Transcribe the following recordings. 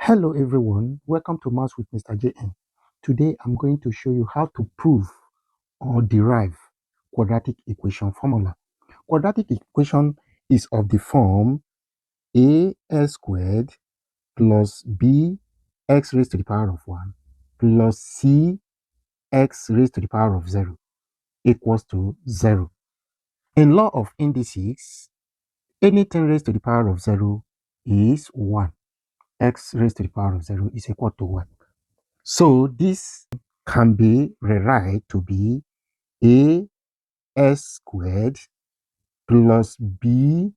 Hello everyone, welcome to Maths with Mr. JN. Today I'm going to show you how to prove or derive quadratic equation formula. Quadratic equation is of the form ax squared plus bx raised to the power of 1 plus cx raised to the power of 0 equals to 0. In law of indices, anything raised to the power of 0 is 1. X raised to the power of 0 is equal to 1. So this can be rewrite to be ax squared plus bx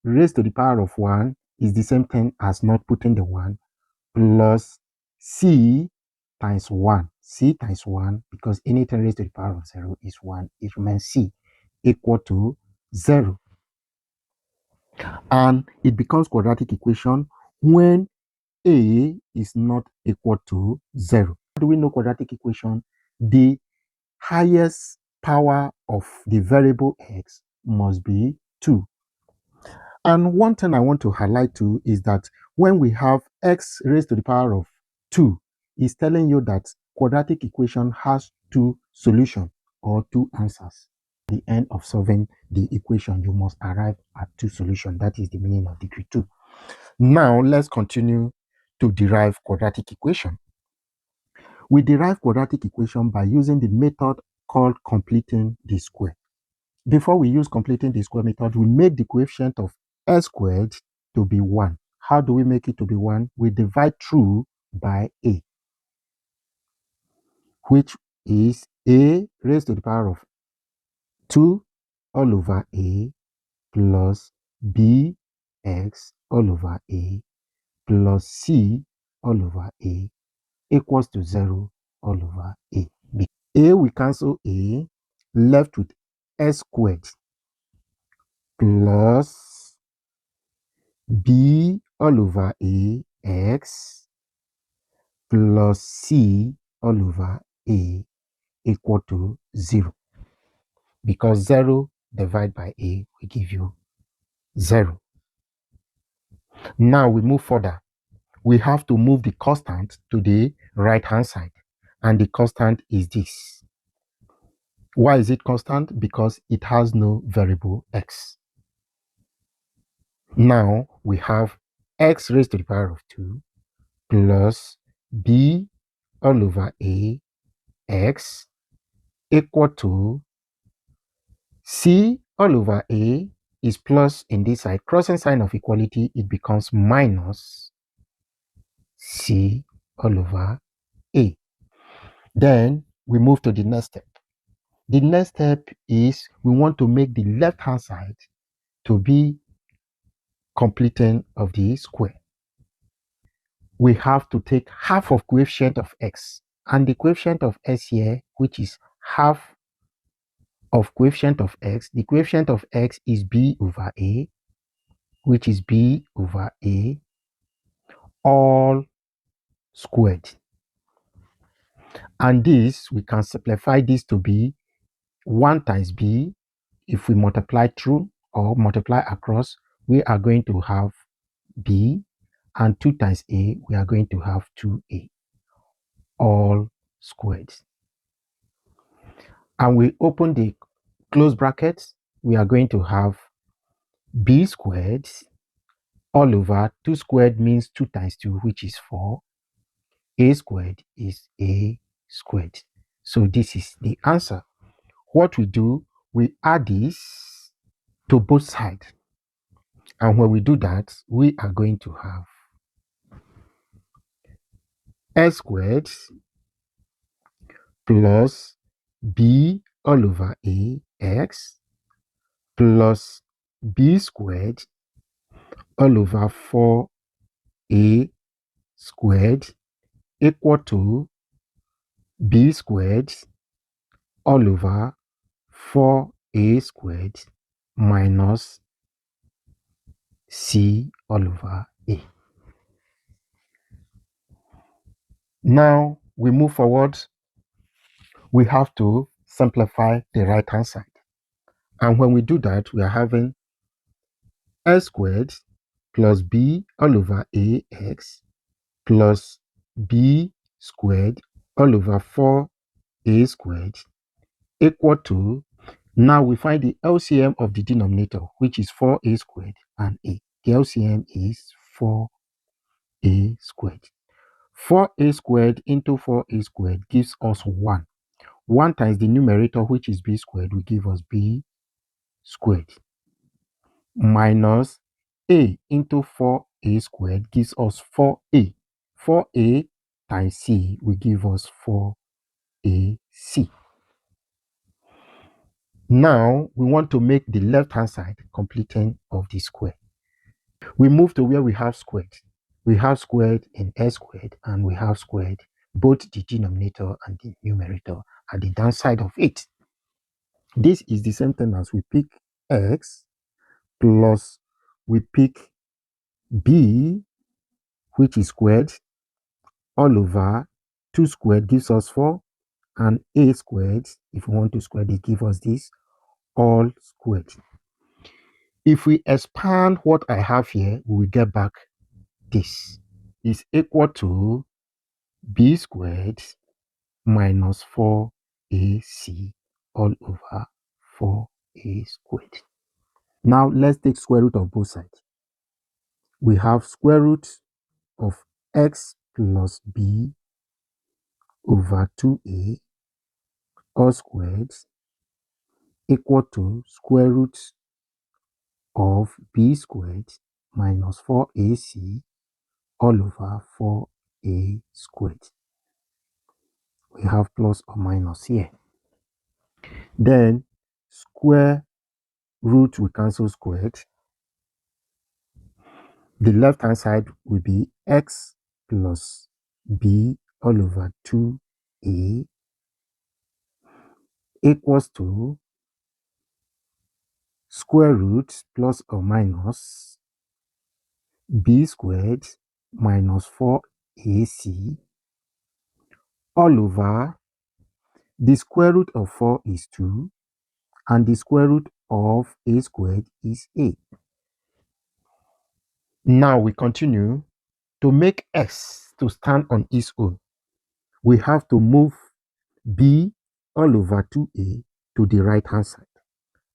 raised to the power of 1 is the same thing as not putting the 1 plus c times 1. C times 1, because anything raised to the power of 0 is 1. It remains c equal to 0. And it becomes quadratic equation when a is not equal to 0. How do we know quadratic equation? The highest power of the variable x must be 2. And one thing I want to highlight too is that when we have x raised to the power of 2, it's telling you that quadratic equation has 2 solutions or 2 answers. At the end of solving the equation, you must arrive at 2 solutions. That is the meaning of degree 2. Now let's continue to derive quadratic equation. We derive quadratic equation by using the method called completing the square. Before we use completing the square method, we make the coefficient of x squared to be 1. How do we make it to be 1? We divide through by a, which is a raised to the power of 2 all over a plus bx all over a plus c all over a equals to 0 all over a. A will cancel a, left with x squared plus b all over a x plus c all over a equal to 0. Because 0 divided by a will give you 0. Now we move further. We have to move the constant to the right hand side. And the constant is this. Why is it constant? Because it has no variable x. Now we have x raised to the power of 2 plus b all over a x equal to c all over a is plus in this side. Crossing sign of equality, it becomes minus c all over a. Then we move to the next step. The next step is we want to make the left hand side to be completing of the square. We have to take half of coefficient of x, and the coefficient of x here, which is half of coefficient of x, the coefficient of x is b over a, which is b over a all squared. And this, we can simplify this to be 1 times b. If we multiply through or multiply across, we are going to have b, and 2 times a, we are going to have 2a all squared. And we open the close brackets, we are going to have b squared all over 2 squared means 2 times 2, which is 4. A squared is a squared. So this is the answer. What we do, we add this to both sides. And when we do that, we are going to have x squared plus b all over a x plus b squared all over 4a squared equal to b squared all over 4a squared minus c all over a. Now we move forward. We have to simplify the right hand side. And when we do that, we are having x squared plus b all over ax plus b squared all over 4a squared equal to, now we find the LCM of the denominator, which is 4a squared and a. The LCM is 4a squared. 4a squared into 4a squared gives us 1. 1 times the numerator, which is b squared, will give us b squared. Minus a into 4a squared gives us 4a. 4a times c will give us 4ac. Now we want to make the left-hand side completing of the square. We move to where we have squared. We have squared in s squared and we have squared both the denominator and the numerator at the downside of it. This is the same thing as we pick x plus we pick b, which is squared, all over 2 squared gives us 4, and a squared, if we want to square it, give us this, all squared. If we expand what I have here, we will get back this is equal to b squared minus 4ac all over 4a squared. Now let's take square root of both sides. We have square root of x plus b over 2a all squared equal to square root of b squared minus 4ac all over 4a squared. We have plus or minus here. Then square root will cancel squared. The left hand side will be x plus b all over 2a equals to square root plus or minus b squared minus 4ac all over the square root of 4 is 2 and the square root of a squared is a. Now we continue. To make x to stand on its own, we have to move b all over 2a to the right hand side.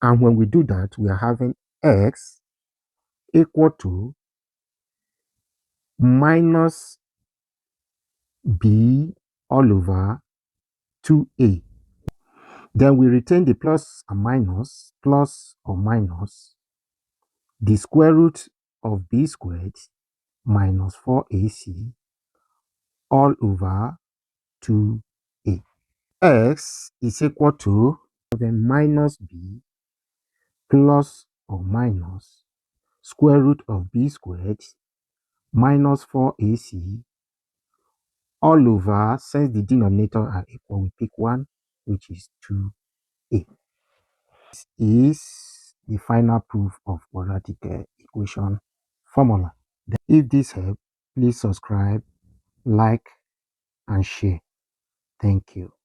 And when we do that, we are having x equal to minus b all over 2a. Then we retain the plus and minus, plus or minus the square root of b squared minus 4ac all over 2a. X is equal to then minus b plus or minus square root of b squared minus 4ac all over, since the denominator are equal, we pick 1, which is 2a. This is the final proof of quadratic equation formula. If this helped, please subscribe, like, and share. Thank you.